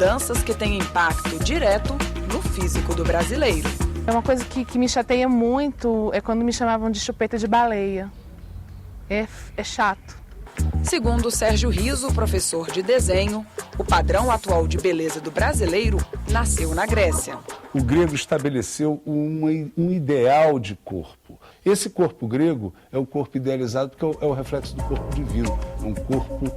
mudanças que têm impacto direto no físico do brasileiro. É uma coisa que me chateia muito, é quando me chamavam de chupeta de baleia. É chato. Segundo Sérgio Riso, professor de desenho, o padrão atual de beleza do brasileiro nasceu na Grécia. O grego estabeleceu um ideal de corpo. Esse corpo grego é o corpo idealizado porque é o reflexo do corpo divino. É um corpo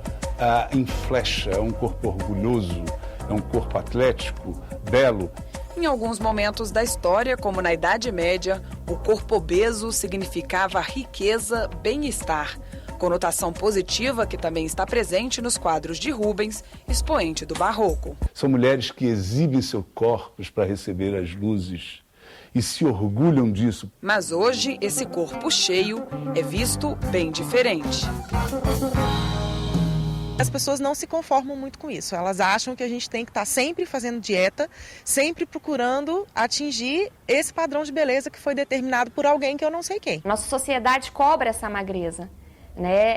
em flecha, é um corpo orgulhoso, é um corpo atlético, belo. Em alguns momentos da história, como na Idade Média, o corpo obeso significava riqueza, bem-estar, conotação positiva que também está presente nos quadros de Rubens, expoente do Barroco. São mulheres que exibem seus corpos para receber as luzes e se orgulham disso. Mas hoje, esse corpo cheio é visto bem diferente. As pessoas não se conformam muito com isso. Elas acham que a gente tem que estar sempre fazendo dieta, sempre procurando atingir esse padrão de beleza que foi determinado por alguém que eu não sei quem. Nossa sociedade cobra essa magreza, né?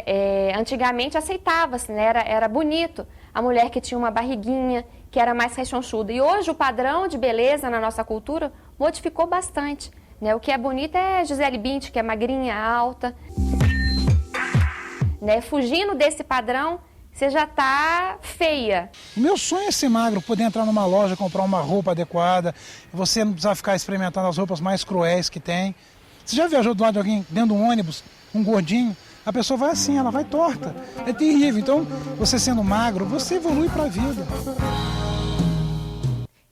Antigamente aceitava-se, né? Era bonito a mulher que tinha uma barriguinha, que era mais rechonchuda. E hoje o padrão de beleza na nossa cultura modificou bastante, né? O que é bonito é Gisele Bündchen, que é magrinha, alta. Né? Fugindo desse padrão, você já está feia. O meu sonho é ser magro, poder entrar numa loja, comprar uma roupa adequada, você não precisar ficar experimentando as roupas mais cruéis que tem. Você já viajou do lado de alguém dentro de um ônibus, um gordinho? A pessoa vai assim, ela vai torta. É terrível. Então, você sendo magro, você evolui para a vida.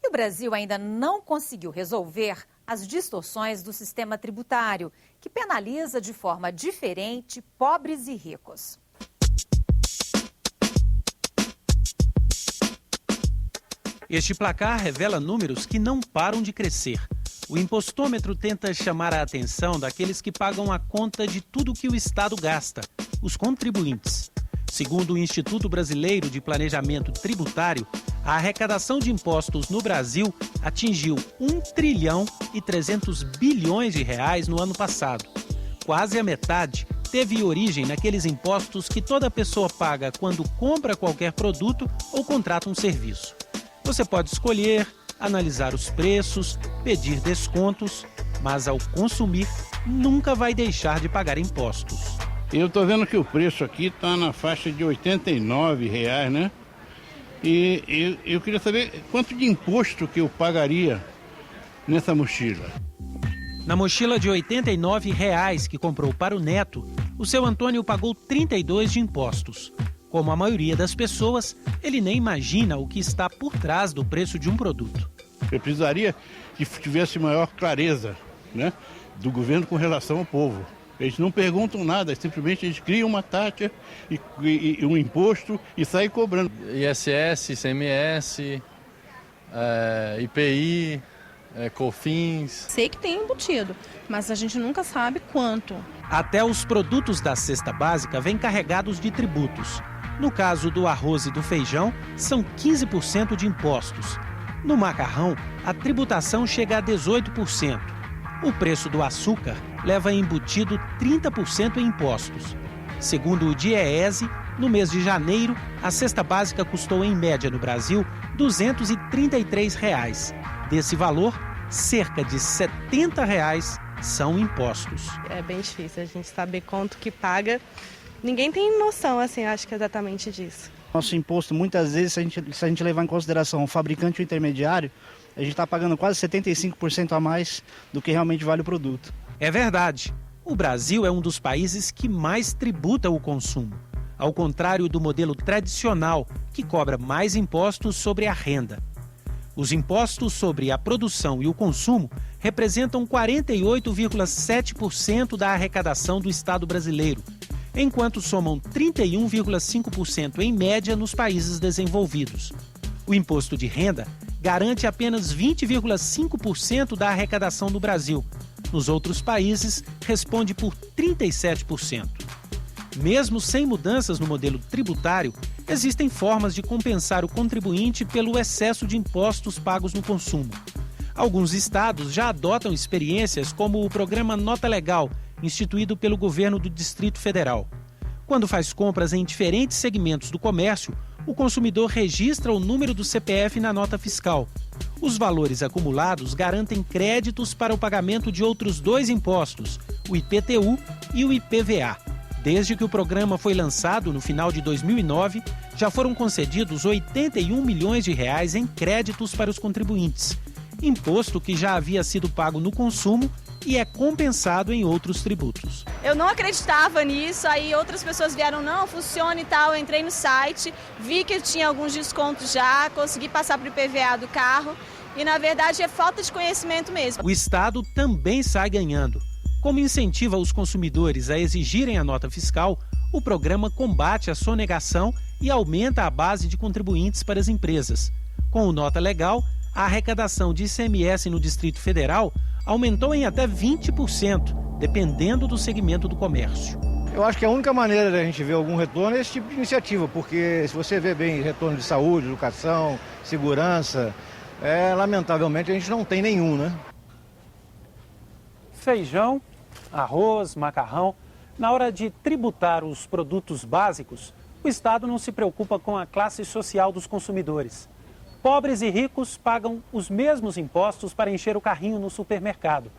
E o Brasil ainda não conseguiu resolver as distorções do sistema tributário, que penaliza de forma diferente pobres e ricos. Este placar revela números que não param de crescer. O impostômetro tenta chamar a atenção daqueles que pagam a conta de tudo que o Estado gasta, os contribuintes. Segundo o Instituto Brasileiro de Planejamento Tributário, a arrecadação de impostos no Brasil atingiu 1 trilhão e 300 bilhões de reais no ano passado. Quase a metade teve origem naqueles impostos que toda pessoa paga quando compra qualquer produto ou contrata um serviço. Você pode escolher, analisar os preços, pedir descontos, mas ao consumir, nunca vai deixar de pagar impostos. Eu estou vendo que o preço aqui está na faixa de R$ 89, né? E eu queria saber quanto de imposto que eu pagaria nessa mochila. Na mochila de R$ 89 que comprou para o neto, o seu Antônio pagou 32 de impostos. Como a maioria das pessoas, ele nem imagina o que está por trás do preço de um produto. Eu precisaria que tivesse maior clareza, né, do governo com relação ao povo. Eles não perguntam nada, simplesmente eles criam uma taxa e um imposto e saem cobrando. ISS, ICMS, IPI, COFINS. Sei que tem embutido, mas a gente nunca sabe quanto. Até os produtos da cesta básica vêm carregados de tributos. No caso do arroz e do feijão, são 15% de impostos. No macarrão, a tributação chega a 18%. O preço do açúcar leva embutido 30% em impostos. Segundo o DIEESE, no mês de janeiro, a cesta básica custou em média no Brasil R$ 233. Desse valor, cerca de R$ 70 são impostos. É bem difícil a gente saber quanto que paga. Ninguém tem noção, assim, acho que exatamente disso. Nosso imposto, muitas vezes, se a gente levar em consideração o fabricante e o intermediário, a gente está pagando quase 75% a mais do que realmente vale o produto. É verdade. O Brasil é um dos países que mais tributa o consumo, ao contrário do modelo tradicional, que cobra mais impostos sobre a renda. Os impostos sobre a produção e o consumo representam 48,7% da arrecadação do Estado brasileiro, enquanto somam 31,5% em média nos países desenvolvidos. O imposto de renda garante apenas 20,5% da arrecadação do Brasil. Nos outros países, responde por 37%. Mesmo sem mudanças no modelo tributário, existem formas de compensar o contribuinte pelo excesso de impostos pagos no consumo. Alguns estados já adotam experiências como o programa Nota Legal, instituído pelo governo do Distrito Federal. Quando faz compras em diferentes segmentos do comércio, o consumidor registra o número do CPF na nota fiscal. Os valores acumulados garantem créditos para o pagamento de outros 2 impostos, o IPTU e o IPVA. Desde que o programa foi lançado no final de 2009, já foram concedidos R$ 81 milhões em créditos para os contribuintes. Imposto que já havia sido pago no consumo e é compensado em outros tributos. Eu não acreditava nisso, aí outras pessoas vieram, não, funciona e tal, eu entrei no site, vi que tinha alguns descontos já, consegui passar para o IPVA do carro e na verdade é falta de conhecimento mesmo. O Estado também sai ganhando. Como incentiva os consumidores a exigirem a nota fiscal, o programa combate a sonegação e aumenta a base de contribuintes para as empresas. Com o Nota Legal, a arrecadação de ICMS no Distrito Federal aumentou em até 20%, dependendo do segmento do comércio. Eu acho que a única maneira de a gente ver algum retorno é esse tipo de iniciativa, porque se você vê bem retorno de saúde, educação, segurança, lamentavelmente a gente não tem nenhum, né? Feijão, arroz, macarrão. Na hora de tributar os produtos básicos, o Estado não se preocupa com a classe social dos consumidores. Pobres e ricos pagam os mesmos impostos para encher o carrinho no supermercado.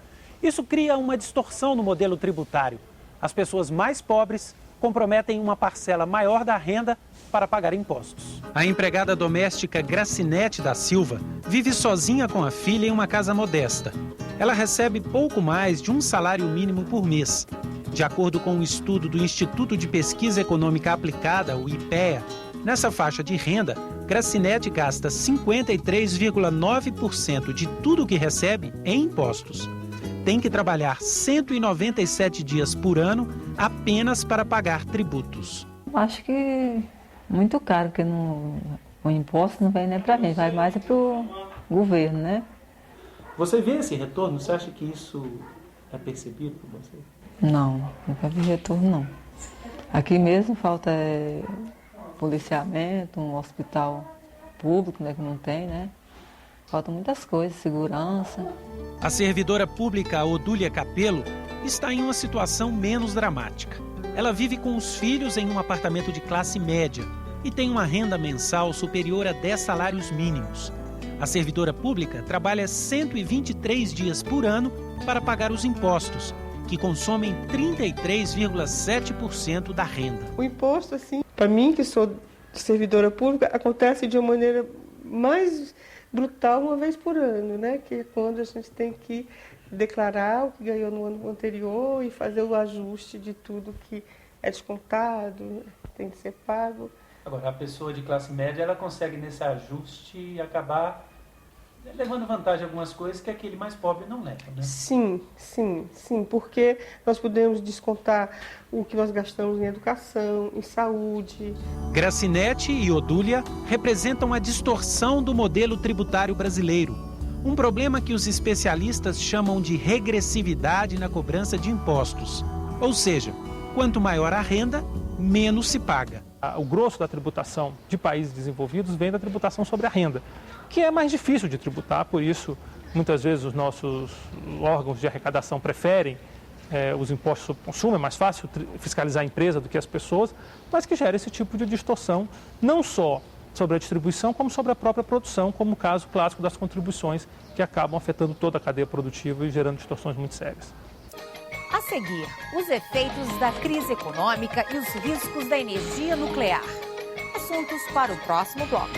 Isso cria uma distorção no modelo tributário. As pessoas mais pobres comprometem uma parcela maior da renda para pagar impostos. A empregada doméstica Gracinete da Silva vive sozinha com a filha em uma casa modesta. Ela recebe pouco mais de um salário mínimo por mês. De acordo com um estudo do Instituto de Pesquisa Econômica Aplicada, o IPEA, nessa faixa de renda, Gracinete gasta 53,9% de tudo que recebe em impostos. Tem que trabalhar 197 dias por ano apenas para pagar tributos. Acho que muito caro, porque o imposto não vem nem para mim, vai mais para o governo, né? Você vê esse retorno? Você acha que isso é percebido por você? Não, nunca vi retorno, não. Aqui mesmo falta policiamento, um hospital público, né, que não tem, né? Faltam muitas coisas, segurança. A servidora pública Odúlia Capello está em uma situação menos dramática. Ela vive com os filhos em um apartamento de classe média e tem uma renda mensal superior a 10 salários mínimos. A servidora pública trabalha 123 dias por ano para pagar os impostos, que consomem 33,7% da renda. O imposto, assim, para mim, que sou servidora pública, acontece de uma maneira mais brutal uma vez por ano, né? Que é quando a gente tem que declarar o que ganhou no ano anterior e fazer o ajuste de tudo que é descontado, tem que ser pago. Agora, a pessoa de classe média, ela consegue nesse ajuste acabar levando vantagem a algumas coisas que aquele mais pobre não leva, né? Sim, porque nós podemos descontar o que nós gastamos em educação, em saúde. Gracinete e Odúlia representam a distorção do modelo tributário brasileiro. Um problema que os especialistas chamam de regressividade na cobrança de impostos. Ou seja, quanto maior a renda, menos se paga. O grosso da tributação de países desenvolvidos vem da tributação sobre a renda, que é mais difícil de tributar, por isso muitas vezes os nossos órgãos de arrecadação preferem os impostos sobre consumo, é mais fácil fiscalizar a empresa do que as pessoas, mas que gera esse tipo de distorção, não só sobre a distribuição, como sobre a própria produção, como o caso clássico das contribuições, que acabam afetando toda a cadeia produtiva e gerando distorções muito sérias. A seguir, os efeitos da crise econômica e os riscos da energia nuclear. Assuntos para o próximo bloco.